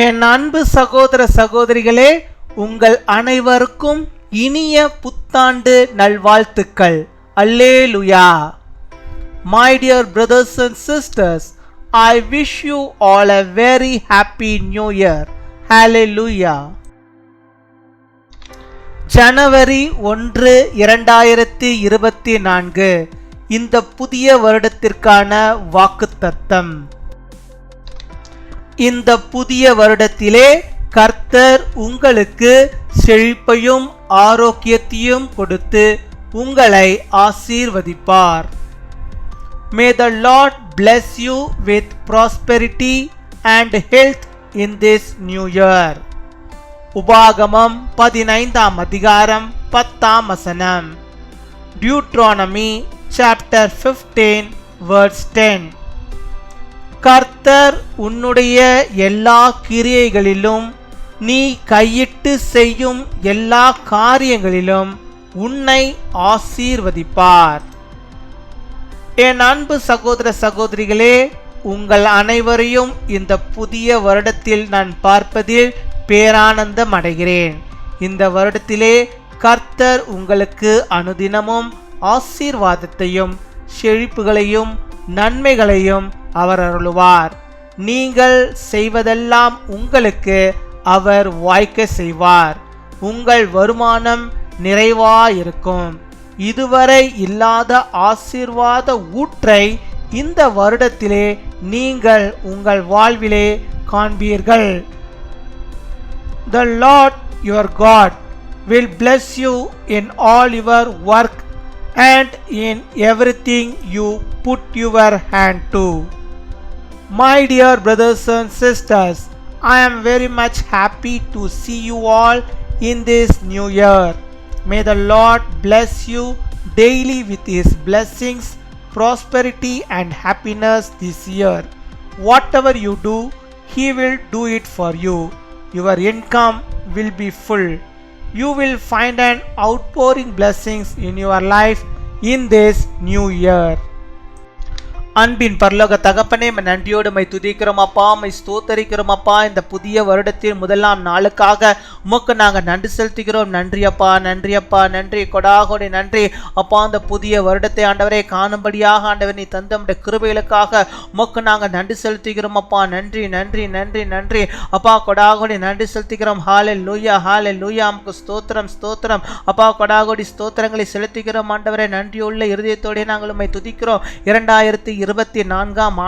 என் அன்பு சகோதர சகோதரிகளே, உங்கள் அனைவருக்கும் இனிய புத்தாண்டு நல்வாழ்த்துக்கள். அல்லேலூயா. My dear brothers and sisters, I wish you all a very happy new year. Hallelujah. ஜனவரி 1, 2024 இந்த புதிய வருடத்திற்கான வாக்குத்தத்தம். இந்த புதிய வருடத்திலே கர்த்தர் உங்களுக்கு செழிப்பையும் ஆரோக்கியத்தையும் கொடுத்து உங்களை ஆசீர்வதிப்பார். May the Lord bless you with prosperity and health in this new year. உபாகமம் 15 அதிகாரம் 10 வசனம். Deuteronomy chapter 15 verse 10. கர்த்தர் உன்னுடைய எல்லா கிரியைகளிலும் நீ கையிட்டு செய்யும் எல்லா காரியங்களிலும் உன்னை ஆசீர்வதிப்பார். என் அன்பு சகோதர சகோதரிகளே, உங்கள் அனைவரையும் இந்த புதிய வருடத்தில் நான் பார்ப்பதில் பேரானந்தம் அடைகிறேன். இந்த வருடத்திலே கர்த்தர் உங்களுக்கு அனுதினமும் ஆசீர்வாதத்தையும் செழிப்புகளையும் நன்மைகளையும் அவர் அருளுவார். நீங்கள் செய்வதெல்லாம் உங்களுக்கு அவர் வாய்க்க செய்வார். உங்கள் வருமானம் நிறைவாயிருக்கும். இதுவரை இல்லாத ஆசீர்வாத ஊற்றை இந்த வருடத்திலே நீங்கள் உங்கள் வாழ்விலே காண்பீர்கள். The Lord your God will bless you in all your work and in everything you put your hand to. My dear brothers and sisters, I am very much happy to see you all in this new year. May the Lord bless you daily with His blessings, prosperity and happiness this year. Whatever you do, He will do it for you. Your income will be full. You will find an outpouring blessings in your life in this new year. அன்பின் பரலோக தகப்பனே, நன்றியோடு my துதிக்கிறோம் அப்பா, my ஸ்தோத்தரிக்கிறோம் அப்பா. இந்த புதிய வருடத்தின் முதலாம் நாளுக்காக உமக்கு நாங்கள் நன்றி செலுத்துகிறோம். நன்றி அப்பா, நன்றி அப்பா, நன்றி கொடாகோடி நன்றி அப்பா. அந்த புதிய வருடத்தை ஆண்டவரே காணும்படியாக ஆண்டவர் நீ தந்த கிருபைகளுக்காக உமக்கு நாங்கள் நன்றி செலுத்துகிறோம் அப்பா. நன்றி நன்றி நன்றி நன்றி அப்பா, கொடாகோடி நன்றி செலுத்துகிறோம். ஹல்லேலூயா ஹல்லேலூயா. நமக்கு ஸ்தோத்திரம் ஸ்தோத்திரம் அப்பா, கொடாகோடி ஸ்தோத்திரங்களை செலுத்துகிறோம் ஆண்டவரே. நன்றியுள்ள இருதயத்தோடு நாங்கள் உம்மை துதிக்கிறோம். 2024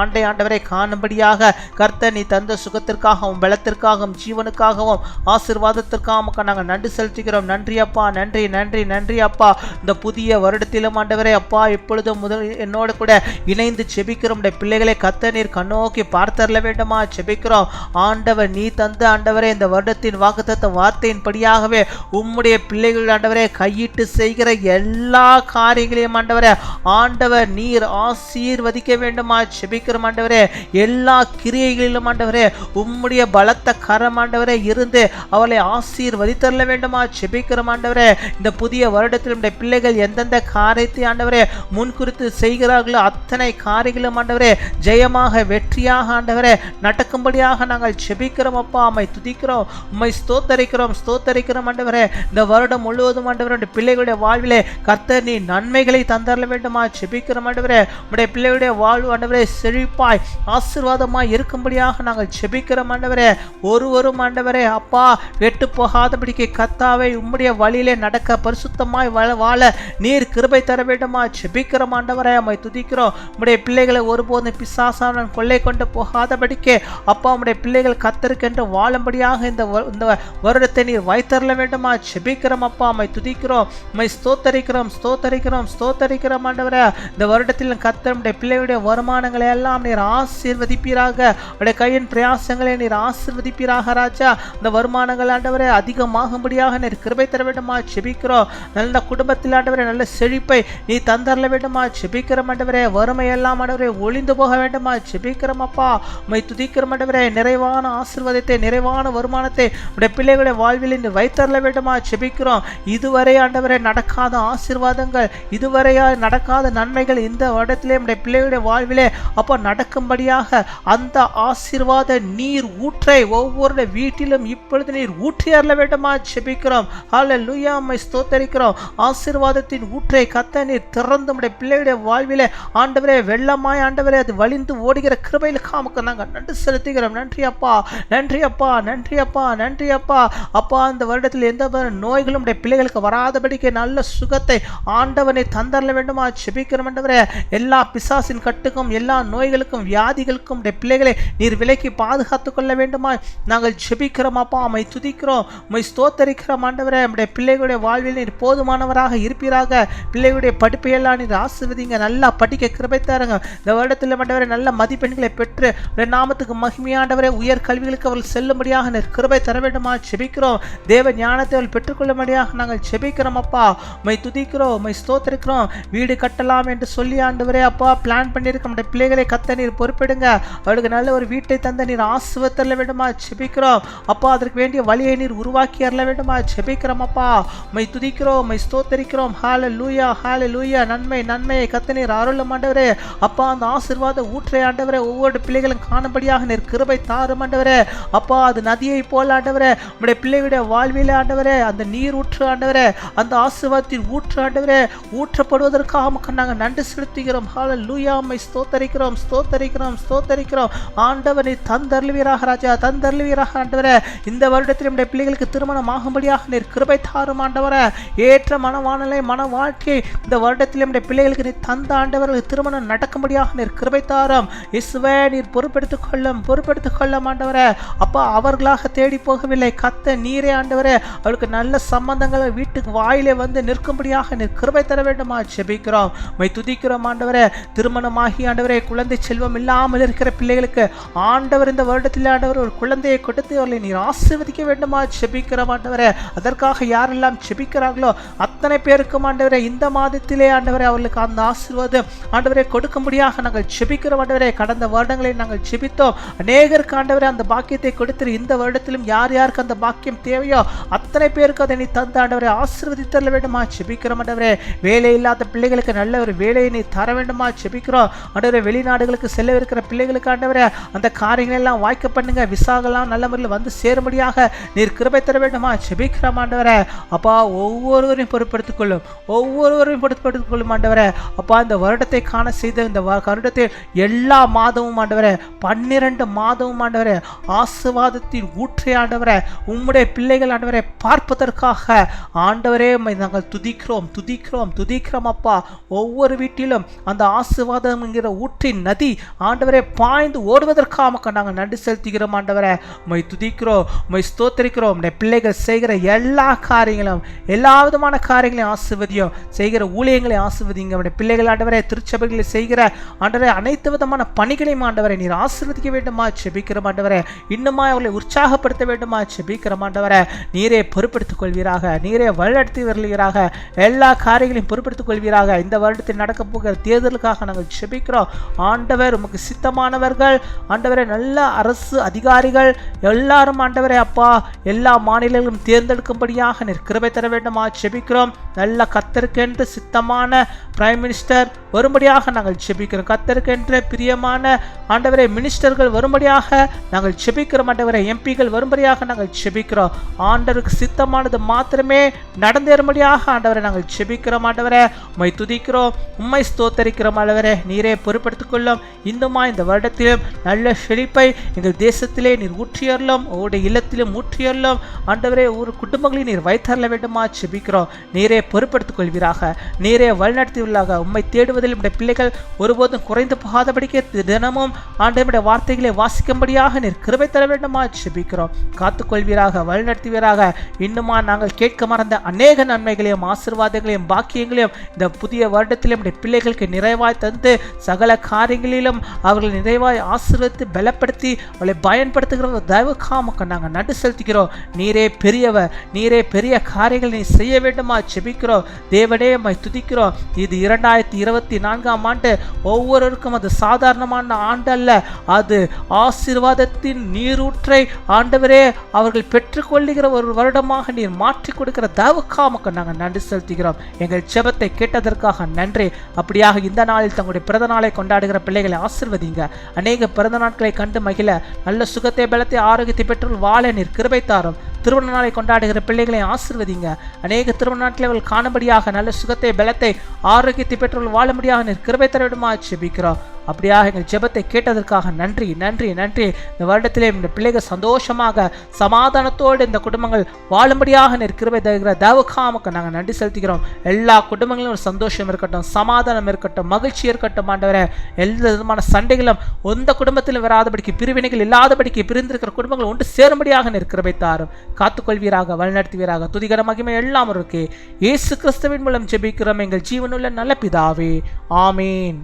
ஆண்டை ஆண்டவரை காணும்படியாக கர்த்தர் நீ தந்த சுகத்திற்காகவும் பலத்திற்காகவும் ஜீவனுக்காகவும் ஆசீர்வாதத்திற்காக நாங்கள் நன்றி செலுத்துகிறோம். நன்றி அப்பா, நன்றி நன்றி நன்றி அப்பா. இந்த புதிய வருடத்திலும் ஆண்டவரே அப்பா, இப்பொழுதும் முதல் என்னோடு கூட இணைந்து செபிக்கிறோம். பிள்ளைகளை கர்த்தர் நீர் கண்ணோக்கி பார்த்தரல வேண்டுமா செபிக்கிறோம். ஆண்டவர் நீ தந்த ஆண்டவரே இந்த வருடத்தின் வாக்குத்தத்த வார்த்தையின்படியாகவே உம்முடைய பிள்ளைகள் ஆண்டவரே கையிட்டு செய்கிற எல்லா காரியங்களையும் ஆண்டவரே ஆண்டவர் நீர் ஆசீர்வதிக்க வேண்டுமா செபிக்கிறோம் ஆண்டவரே. எல்லா கிரியைகளிலும் ஆண்டவரே உம்முடைய பலத்த கரம் ஆண்டவரே இருந்து அவளை ஆசீர்வதித்தரல வேண்டுமா செபிக்கிறோம் ஆண்டவரே. இந்த புதிய வருடத்தில் நம்முடைய பிள்ளைகள் எந்தெந்த காரியத்தை ஆண்டவரே முன்குறித்து செய்கிறார்களோ அத்தனை காரியங்களும் ஆண்டவரே ஜெயமாக வெற்றியாக ஆண்டவரே நடக்கும்படியாக நாங்கள் செபிக்கிறோம் அப்பா. உம்மை துதிக்கிறோம், உம்மை ஸ்தோத்தரிக்கிறோம் ஸ்தோத்தரிக்கிறோம் ஆண்டவரே. இந்த வருடம் முழுவதும் ஆண்டவரே பிள்ளைகளுடைய வாழ்விலே கர்த்தர் நீ நன்மைகளை தந்தரல வேண்டுமா செபிக்கிறோம் ஆண்டவரே. உம்முடைய பிள்ளைகளுடைய வாழ்வு ஆண்டவரே செழிப்பாய் ஆசீர்வாதமாய் இருக்கும்படியாக நாங்கள் செபிக்கிறோம் ஆண்டவரே. ஒருவரும் ஆண்டவரே அப்பா வெட்டு போகாதபடிக்கு கர்த்தாவே உம்முடைய வழியிலே நடக்க பரிசுத்தமாய் வாழ நீர் கிருபை தர வேண்டுமா செபிக்கிறோம் ஆண்டவரே. உம்மை துதிக்கிறோம். உம்முடைய பிள்ளைகளை ஒருபோதும் பிசாசானவன் கொள்ளை கொண்டு போகாதபடிக்கு அப்பா உம்முடைய பிள்ளைகள் கர்த்தருக்கென்று வாழும்படியாக இந்த வருடத்தை நீர் வைத்தரல வேண்டுமா செபிக்கிறோம் அப்பா. உம்மை துதிக்கிறோம், உம்மை ஸ்தோத்தரிக்கிறோம் ஸ்தோத்தரிக்கிறோம் ஸ்தோத்தரிக்கிறோம் ஆண்டவரே. இந்த வருடத்தில் கர்த்தர் உம்முடைய பிள்ளைகளுடைய வருமானங்களை எல்லாம் நீர் ஆசீர்வதிப்பீராக. உடைய கையின் பிரயாசங்களை நீர் ஆசீர்வதிப்பீராக ராஜா. இந்த வருமானங்கள் ஆண்டவரே அதிகமாகும்படியாக நீர் கிருபை தர வேண்டுமா செபிக்கிறோம். நல்ல குடும்பத்தில் ஆண்டவரே நல்ல செழிப்பை நீ தந்தரல வேண்டுமா செபிக்கிறோம் ஆண்டவரே. வறுமை எல்லாம் ஆண்டவரே ஒளிந்து போக வேண்டுமா செபிக்கிறோம் அப்பா. உம்மை துதிக்கிறோம் ஆண்டவரே. நிறைவான ஆசீர்வாதத்தை நிறைவான வருமானத்தை உடைய பிள்ளைகளுடைய வாழ்வில் நீர் வைத்தரல வேண்டுமா செபிக்கிறோம். இதுவரை ஆண்டவரே நடக்காத ஆசீர்வாதங்கள், இதுவரையா நடக்காத நன்மைகள் இந்த வருடத்திலே உடைய பிள்ளைகளுடைய பிள்ளைகளுடைய வாழ்விலே அப்பா நடக்கும்படியாக அந்த ஆசீர்வாத நீர் ஊற்றை ஒவ்வொரு வீட்டிலும் இப்பொழுது நீர் ஊற்றி அருள வேண்டுமா ஜெபிக்கிறோம். ஹல்லேலூயா, உம்மை ஸ்தோத்தரிக்கிறோம். ஆசீர்வாதத்தின் ஊற்றை கர்த்தர் நீர் திறந்து நம்முடைய பிள்ளைகளுடைய வாழ்விலே ஆண்டவரே வெள்ளமாய் ஆண்டவரே அது வழிந்து ஓடுகிற கிருபையிலுக்கு நமக்கு நாங்கள் நன்றி செலுத்துகிறோம். நன்றி அப்பா, நன்றி அப்பா, நன்றி அப்பா, நன்றி அப்பா. அப்பா இந்த வருடத்தில் எந்த நோய்களும் உடைய பிள்ளைகளுக்கு வராதபடிக்கு நல்ல சுகத்தை ஆண்டவனை தந்தரல வேண்டுமா ஜெபிக்கிறோம். ஆண்டவரே எல்லா பிசாசின் கட்டுக்கும் எல்லா நோய்களுக்கும் வியாதிகளுக்கும் உடைய பிள்ளைகளை நீர் விலக்கி பாதுகாத்துக் கொள்ள வேண்டுமா நாங்கள் ஜெபிக்கிறோம். அப்பா உம்மை துதிக்கிறோம், உம்மை ஸ்தோத்தரிக்கிறோம். ஆண்டவரே நம்முடைய பிள்ளைகளுடைய வாழ்வில் நீர் போதுமானவராக இருப்பீராக. பிள்ளைகளுடைய படிப்பையெல்லாம் நீர் ஆசீர்வதிங்க, நல்லா படிக்க கிருபை தாருங்க. இந்த வருடத்தில் ஆண்டவரே நல்ல மதிப்பெண்களை பெற்று நாமத்துக்கு மகிமையாண்டவரே உயர் கல்விகளுக்கு அவர்கள் செல்லும்படியாக நீர் கிருபை தர வேண்டுமா ஜெபிக்கிறோம். தேவ ஞானத்தை அவர்கள் பெற்றுக்கொள்ளும்படியாக நாங்கள் ஜெபிக்கிறோம். அப்பா உம்மை துதிக்கிறோம், உம்மை ஸ்தோத்தரிக்கிறோம். வீடு கட்டலாம் என்று சொல்லி ஆண்டவரே அப்பா பிளான் பண்ணியிருக்க நம்முடைய பிள்ளைகளை கத்த நீர் பொறுப்பிடுங்க. அவர்களுக்கு நல்ல ஒரு வீட்டை தந்த நீர் ஆசீர்வதித்தரல வேண்டுமா ஜெபிக்கிறோம். அப்பா அதற்கு வேண்டிய வழியை நீர் உருவாக்கி அருள வேண்டுமா ஜெபிக்கிறோம். அப்பா உம்மை துதிக்கிறோம், உம்மை ஸ்தோத்தரிக்கிறோம். ஹல்லேலூயா, ஹல்லேலூயா. நன்மை நன்மையை கத்த நீர் அருளும் ஆண்டவரே. அப்பா அந்த ஆசீர்வாத ஊற்றை ஆண்டவரே ஒவ்வொரு பிள்ளைகளும் காணும்படியாக நீர் கிருபை தாரும் ஆண்டவரே. அப்பா அது நதியை போல ஆண்டவரே உம்முடைய பிள்ளைகளுடைய வாழ்விலே ஆண்டவரே அந்த நீர் ஊற்று ஆண்டவரே, அந்த ஆசீர்வாதத்தின் ஊற்று ஆண்டவரே ஊற்றப்படுவதற்காக நாங்கள் நன்றி செலுத்துகிறோம். ஹல்லேலூயா, உம்மை ஸ்தோத்தரிக்கிறோம், ஸ்தோத்தரிக்கிறோம், ஸ்தோத்தரிக்கிறோம். ஆண்டவரை தந்தருளுவீராக ராஜா, தந்தருளுவீராக ஆண்டவரே. இந்த வருடத்தில் நம்முடைய பிள்ளைகளுக்கு திருமணம் ஆகும்படியாக நீர் கிருபை தாரும் ஆண்டவரே. ஏற்ற மனவானலை மன வாழ்க்கை இந்த வருடத்தில் நம்முடைய பிள்ளைகளுக்கு நீர் தந்த ஆண்டவர்களுக்கு திருமணம் நடக்கும்படியாக நீர் கிருபை தாரும். இயேசுவே நீர் பொறுப்பெடுத்துக் கொள்ளும், பொறுப்பெடுத்துக் கொள்ளும் ஆண்டவரே. அப்பா அவர்களாக தேடி போகவில்லை, கத்த நீரே ஆண்டவரே அவளுக்கு நல்ல சம்பந்தங்களை வீட்டுக்கு வாயிலே வந்து நிற்கும்படியாக நீர் கிருபை தர வேண்டுமா ஜெபிக்கிறோம். உம்மை துதிக்கிறோம் ஆண்டவரே. திருமணமாகி ஆண்டவரே குழந்தை செல்வம் இல்லாமல் இருக்கிற பிள்ளைகளுக்கு ஆண்டவர் இந்த வருடத்தில் ஆண்டவர் ஒரு குழந்தையை கொடுத்து அவர்களை நீர் ஆசீர்வதிக்க வேண்டுமா ஜெபிக்கிறோம் ஆண்டவரே. அதற்காக யாரெல்லாம் ஜெபிக்கிறார்களோ அத்தனை பேருக்கும் ஆண்டவரே இந்த மாதத்திலே ஆண்டவரே அவர்களுக்கு அந்த ஆசீர்வாதம் ஆண்டவரே கொடுக்கும்படியாக நாங்கள் ஜெபிக்கிறோம் ஆண்டவரே. கடந்த வருடங்களில் நாங்கள் ஜெபித்தோம், அநேகருக்கு ஆண்டவரே அந்த பாக்கியத்தை கொடுத்து இந்த வருடத்திலும் யார் யாருக்கு அந்த பாக்கியம் தேவையோ அத்தனை பேருக்கு அதை நீ தந்த ஆண்டவரே ஆசீர்வதித்தர வேண்டுமா ஜெபிக்கிறோம் ஆண்டவரே. வேலை இல்லாத பிள்ளைகளுக்கு நல்ல ஒரு வேலையை நீ தர வேண்டுமா ஜெபிக்கிறோம் ஆண்டவரே. வெளிநாடுகளுக்கு செல்ல இருக்கிற பிள்ளைகளுக்கு ஆண்டவரே அந்த காரியங்கள் எல்லாம் வாய்க்க பண்ணுங்க, விசாகலாம் நல்ல முறையில் வந்து சேரும்படியாக நீர் கிருபை தர வேண்டுமா ஜெபிக்கிறோம் ஆண்டவரே. அப்பா ஒவ்வொருவரையும் பொறுப்படுத்திக் கொள்ளும், ஒவ்வொருவரையும் பொறுப்படுத்திக் கொள்ளும் ஆண்டவரே. அப்பா இந்த வருடத்தை காண செய்த இந்த வருடத்தில் எல்லா மாதமும் ஆண்டவரே 12 மாதமும் ஆண்டவரே ஆசீர்வாதத்தின் ஊற்றை ஆண்டவரே உம்முடைய பிள்ளைகள் ஆண்டவரை பார்ப்பதற்காக ஆண்டவரே நாங்கள் துதிக்கிறோம், துதிக்கிறோம், துதிக்கிறோம். அப்பா ஒவ்வொரு வீட்டிலும் அந்த ஆசீர்வாதம் என்கிற ஊற்றின் நதி ஆண்டவரை பாய்ந்து ஓடுவதற்காக நாங்கள் நன்றி செலுத்துகிறோம் ஆண்டவரை. உம்மை துதிக்கிறோம், உம்மை ஸ்தோத்தரிக்கிறோம். உம்முடைய பிள்ளைகள் செய்கிற எல்லா காரியங்களும் எல்லா விதமான காரியங்களையும் ஆசீர்வதியும், செய்கிற ஊழியங்களையும் ஆசீர்வதிங்க. உம்முடைய பிள்ளைகள் ஆண்டவரை திருச்சபைகளில் செய்கிற ஆண்டவரை அனைத்து விதமான பணிகளையும் ஆண்டவரை நீர் ஆசீர்வதிக்க வேண்டுமா ஜெபிக்கிறோம் ஆண்டவரை. இன்னுமா அவர்களை உற்சாகப்படுத்த வேண்டுமா ஜெபிக்கிறோம் ஆண்டவரை. நீரே பொறுப்படுத்திக் கொள்வீராக, நீரே வழிநடத்தி வருவீராக, எல்லா காரியங்களையும் பொறுப்படுத்திக் கொள்வீராக. இந்த வருடத்தில் நடக்க போகிற தேர்தலுக்காக நாங்கள் ஜெபிக்கிறோம் ஆண்டவர். உமக்கு சித்தமானவர்கள் ஆண்டவரை நல்ல அரசு அதிகாரிகள் எல்லாரும் ஆண்டவரை அப்பா எல்லா மாநிலங்களும் தேர்ந்தெடுக்கும்படியாக நீர் கிருபை தர வேண்டுமா ஜெபிக்கிறோம். நல்ல கர்த்தருக்கென்று சித்தமான பிரைம் மினிஸ்டர் வரும்படியாக நாங்கள் ஜெபிக்கிறோம். கர்த்தருக்கென்று பிரியமான ஆண்டவரை மினிஸ்டர்கள் வரும்படியாக நாங்கள் ஜெபிக்கிறோம் ஆண்டவரை. எம்பிகள் வரும்படியாக நாங்கள் ஜெபிக்கிறோம். ஆண்டவருக்கு சித்தமானது மாத்திரமே நடந்தேறும்படியாக ஆண்டவரை நாங்கள் ஜெபிக்கிறோம் ஆண்டவரை. உம்மை துதிக்கிறோம், உம்மை ஸ்தோத்தரிக்கிறோம் ஆண்டவரை. நீரே பொறுப்படுத்திக் கொள்ளும். இந்துமா இந்த வருடத்திலும் நல்ல செழிப்பை எங்கள் தேசத்திலே நீர் ஊற்றியறலும், ஒவ்வொரு இல்லத்திலும் ஊற்றியறலும் ஆண்டவரே. ஒரு குடும்பங்களை நீர் வைத்தரல வேண்டுமா ஜெபிக்கிறோம். நீரே பொறுப்படுத்திக் கொள்வீராக, நீரே வழிநடத்தியுள்ளாக. உம்மை தேடுவதில் நம்முடைய பிள்ளைகள் ஒருபோதும் குறைந்து போகாதபடிக்கே தினமும் ஆண்டவருடைய வார்த்தைகளை வாசிக்கும்படியாக நீர் கிருபை தர வேண்டுமா ஜெபிக்கிறோம். காத்துக்கொள்வீராக, வழிநடத்துவீராக. இன்னுமா நாங்கள் கேட்க மறந்த அநேக நன்மைகளையும் ஆசீர்வாதங்களையும் பாக்கியங்களையும் இந்த புதிய வருடத்திலும் நம்முடைய பிள்ளைகளுக்கு நிறைவாய் தந்து சகல காரியங்களிலும் அவர்களை நிறைவாய் ஆசீர்வதித்து பலப்படுத்தி அவளை பயன்படுத்துகிற தயவுக்காக நாங்கள் நன்றி செலுத்துகிறோம். நீரே பெரியவர், நீரே பெரிய காரியங்களை நீ செய்ய வேண்டுமா ஜெபிக்கிறோம். தேவனே உம்மை துதிக்கிறோம். இது 2024ஆம் ஆண்டு ஒவ்வொருவருக்கும் அது சாதாரணமான ஆண்டு அல்ல, அது ஆசீர்வாதத்தின் நீரூற்றை ஆண்டவரே அவர்கள் பெற்றுக்கொள்ளுகிற ஒரு வருடமாக நீர் மாற்றி கொடுக்கிற தயவுக்காக நாங்கள் நன்றி செலுத்துகிறோம். எங்கள் ஜெபத்தை கேட்டதற்காக நன்றி. அப்படியாக இந்த நாளில் தங்களுடைய தங்களுடைய பிறந்த நாளை கொண்டாடுகிற பிள்ளைகளை ஆசிர்வதிங்க. அநேக பிறந்த நாட்களை கண்டு மகிழ நல்ல சுகத்தை, பலத்தை, ஆரோக்கியத்தை பெற்று வாழ நீர் கிருபை தாரும். திருமண நாளை கொண்டாடுகிற பிள்ளைகளை ஆசிர்வதிங்க. அநேக திருமண நாட்களை அவள் காணும்படியாக நல்ல சுகத்தை, பலத்தை, ஆரோக்கியத்தை பெற்றவர்கள் வாழும்படியாக நீர் கிருபை தரவிடுமா ஜெபிக்கிறோம். அப்படியாக எங்கள் ஜெபத்தை கேட்டதற்காக நன்றி நன்றி நன்றி. இந்த வருடத்திலே இந்த பிள்ளைகள் சந்தோஷமாக சமாதானத்தோடு இந்த குடும்பங்கள் வாழும்படியாக நீர் கிருபை தருகிற தவக்காமுக்கு நாங்கள் நன்றி செலுத்துகிறோம். எல்லா குடும்பங்களிலும் ஒரு சந்தோஷம் இருக்கட்டும், சமாதானம் இருக்கட்டும், மகிழ்ச்சி இருக்கட்டும் ஆண்டவரே. எல்லா விதமான சண்டைகளும் எந்த குடும்பத்திலும் வராதபடிக்கு, பிரிவினைகள் இல்லாதபடிக்கு, பிரிந்திருக்கிற குடும்பங்கள் ஒன்று சேரும்படியாக நீர் கிருபை தாரும். காத்துக்கொள்வீராக, வழிநடத்துவீராக. துதிகர மகிமை எல்லாம் இருக்கு. இயேசு கிறிஸ்துவின் மூலம் ஜெபிக்கிறோம் எங்கள் ஜீவனுள்ள நல்ல பிதாவே. ஆமீன்.